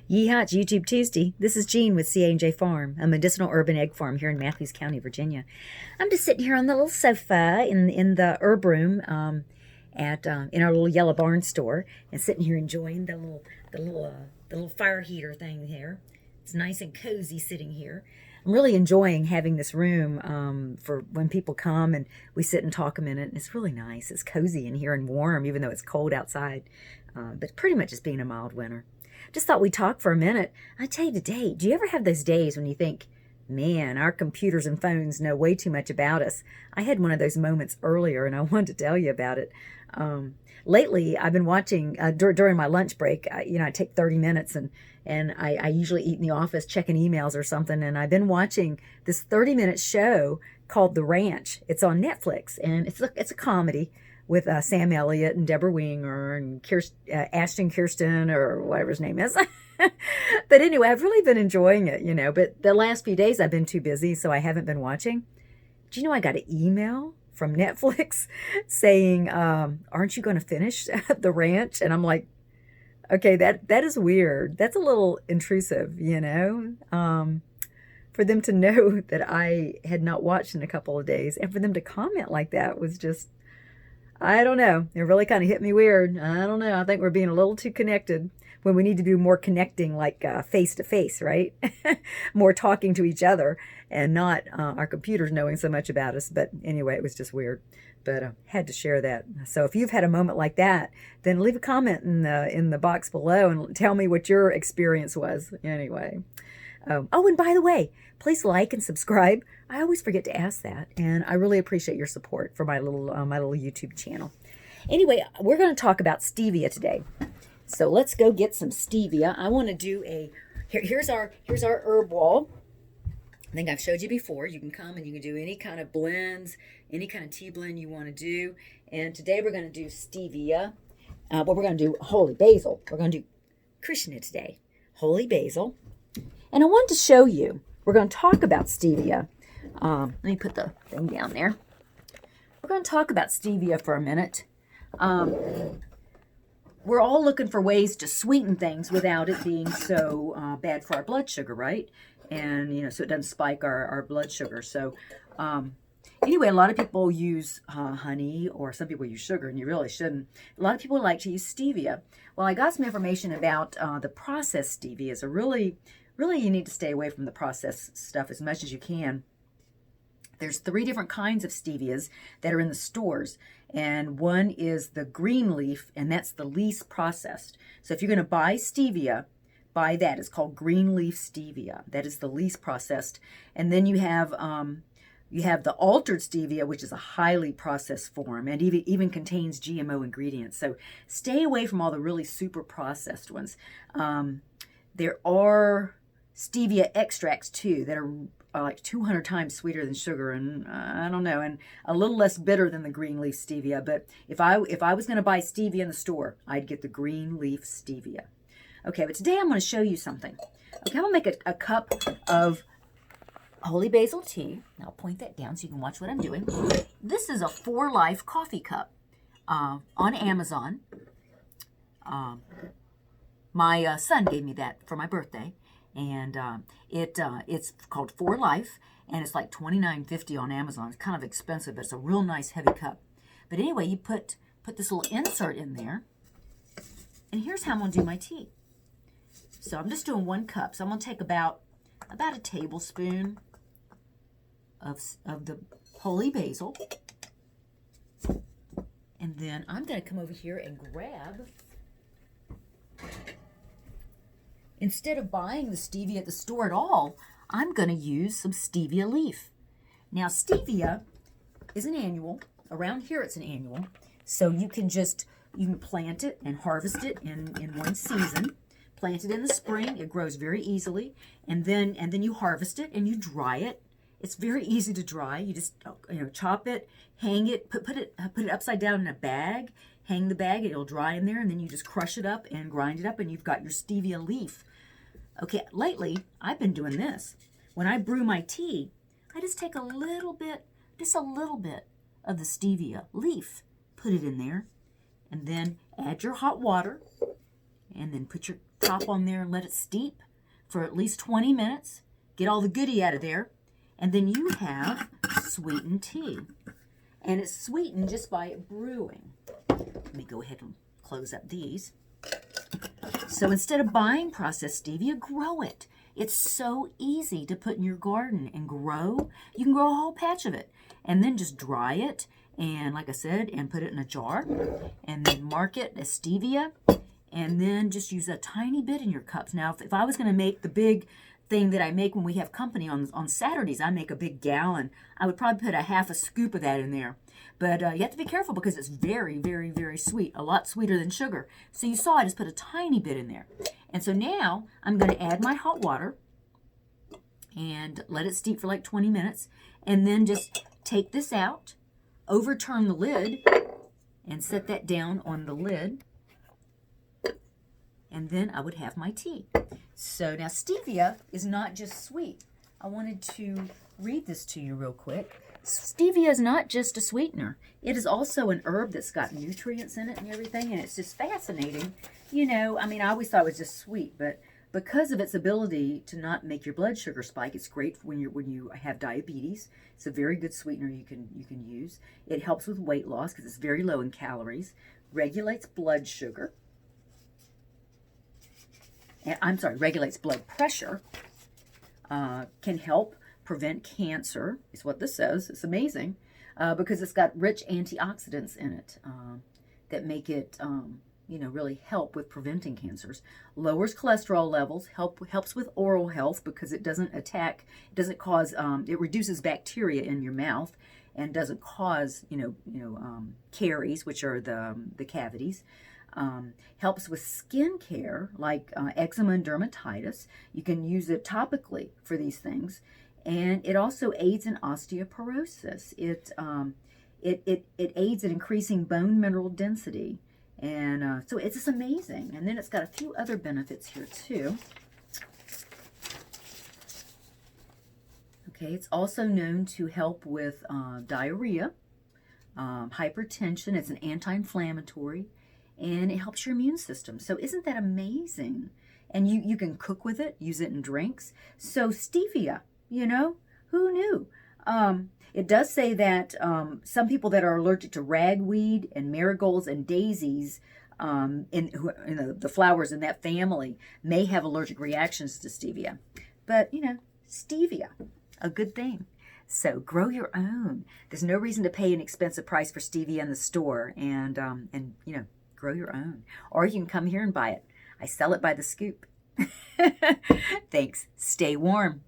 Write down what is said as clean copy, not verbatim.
Yeehaw, it's YouTube Tuesday. This is Jean with C&J Farm, a medicinal urban egg farm here in Matthews County, Virginia. I'm just sitting here on the little sofa in the herb room in our little yellow barn store, and sitting here enjoying the little fire heater thing here. It's nice and cozy sitting here. I'm really enjoying having this room for when people come and we sit and talk a minute. And it's really nice. It's cozy in here and warm, even though it's cold outside. But pretty much it's being a mild winter. Just thought we'd talk for a minute. I tell you today, do you ever have those days when you think, man, our computers and phones know way too much about us? I had one of those moments earlier, and I wanted to tell you about it. Lately, I've been watching, during my lunch break, I take 30 minutes, and I usually eat in the office checking emails or something, and I've been watching this 30-minute show called The Ranch. It's on Netflix, and it's a comedy with Sam Elliott and Deborah Winger and Ashton Kirsten, or whatever his name is. But anyway, I've really been enjoying it, but the last few days I've been too busy, so I haven't been watching. Do you know I got an email from Netflix saying, aren't you going to finish The Ranch? And I'm like, okay, that is weird. That's a little intrusive, for them to know that I had not watched in a couple of days, and for them to comment like that was just, I don't know. It really kind of hit me weird. I don't know. I think we're being a little too connected when we need to do more connecting, like face to face, right? More talking to each other and not our computers knowing so much about us. But anyway, it was just weird. But had to share that. So if you've had a moment like that, then leave a comment in the box below and tell me what your experience was. Anyway. Oh, and by the way, please like and subscribe. I always forget to ask that, and I really appreciate your support for my little YouTube channel. Anyway, we're going to talk about stevia today. So let's go get some stevia. I want to do here's our herb wall. I think I've showed you before. You can come and you can do any kind of blends, any kind of tea blend you want to do. And today we're going to do stevia. But we're going to do holy basil. We're going to do Krishna today. Holy basil. And I wanted to show you, we're going to talk about stevia. Let me put the thing down there. We're going to talk about stevia for a minute. We're all looking for ways to sweeten things without it being so bad for our blood sugar, right? And, so it doesn't spike our blood sugar. So, anyway, a lot of people use honey, or some people use sugar, and you really shouldn't. A lot of people like to use stevia. Well, I got some information about the processed stevia. Is a really, you need to stay away from the processed stuff as much as you can. There's 3 different kinds of stevias that are in the stores, and one is the green leaf, and that's the least processed. So if you're going to buy stevia, buy that. It's called green leaf stevia. That is the least processed. And then you have the altered stevia, which is a highly processed form, and even contains GMO ingredients. So stay away from all the really super processed ones. There are stevia extracts too that are like 200 times sweeter than sugar, and I don't know, and a little less bitter than the green leaf stevia. But if I was going to buy stevia in the store, I'd get the green leaf stevia. Okay, but today I'm going to show you something. Okay, I'm going to make a cup of holy basil tea. I'll point that down so you can watch what I'm doing. This is a 4 Life coffee cup on Amazon. My son gave me that for my birthday, and it's called 4 Life, and it's like $29.50 on Amazon. It's kind of expensive, but it's a real nice heavy cup. But anyway, you put this little insert in there, and here's how I'm going to do my tea. So I'm just doing 1 cup. So I'm going to take about a tablespoon of the holy basil, and then I'm going to come over here and grab. Instead of buying the stevia at the store at all, I'm going to use some stevia leaf. Now, stevia is an annual. Around here, it's an annual. So you can plant it and harvest it in one season. Plant it in the spring. It grows very easily. And then you harvest it and you dry it. It's very easy to dry. You just chop it, hang it, put it upside down in a bag, hang the bag, it'll dry in there, and then you just crush it up and grind it up, and you've got your stevia leaf. Okay, lately, I've been doing this. When I brew my tea, I just take a little bit of the stevia leaf, put it in there, and then add your hot water, and then put your top on there and let it steep for at least 20 minutes. Get all the goodie out of there. And then you have sweetened tea. And it's sweetened just by brewing. Let me go ahead and close up these. So instead of buying processed stevia, grow it. It's so easy to put in your garden and grow. You can grow a whole patch of it. And then just dry it. And like I said, and put it in a jar. And then mark it as stevia. And then just use a tiny bit in your cups. Now, if I was going to make the big thing that I make when we have company on Saturdays, I make a big gallon. I would probably put a half a scoop of that in there. But you have to be careful because it's very, very, very sweet. A lot sweeter than sugar. So you saw I just put a tiny bit in there. And so now I'm going to add my hot water and let it steep for like 20 minutes. And then just take this out, overturn the lid, and set that down on the lid. And then I would have my tea. So now stevia is not just sweet. I wanted to read this to you real quick. Stevia is not just a sweetener. It is also an herb that's got nutrients in it and everything, and it's just fascinating. You know, I mean, I always thought it was just sweet, but because of its ability to not make your blood sugar spike, it's great when you have diabetes. It's a very good sweetener you can use. It helps with weight loss because it's very low in calories. Regulates blood sugar. Regulates blood pressure, can help prevent cancer, is what this says. It's amazing because it's got rich antioxidants in it that make it, really help with preventing cancers. Lowers cholesterol levels, helps with oral health because it reduces bacteria in your mouth and doesn't cause, caries, which are the cavities. Helps with skin care like eczema and dermatitis. You can use it topically for these things, and it also aids in osteoporosis. It aids in increasing bone mineral density, and so it's just amazing. And then it's got a few other benefits here too. Okay, it's also known to help with diarrhea, hypertension. It's an anti-inflammatory. And it helps your immune system. So isn't that amazing? And you can cook with it, use it in drinks. So stevia, who knew? It does say that some people that are allergic to ragweed and marigolds and daisies, the flowers in that family, may have allergic reactions to stevia. But, stevia, a good thing. So grow your own. There's no reason to pay an expensive price for stevia in the store. And grow your own. Or you can come here and buy it. I sell it by the scoop. Thanks. Stay warm.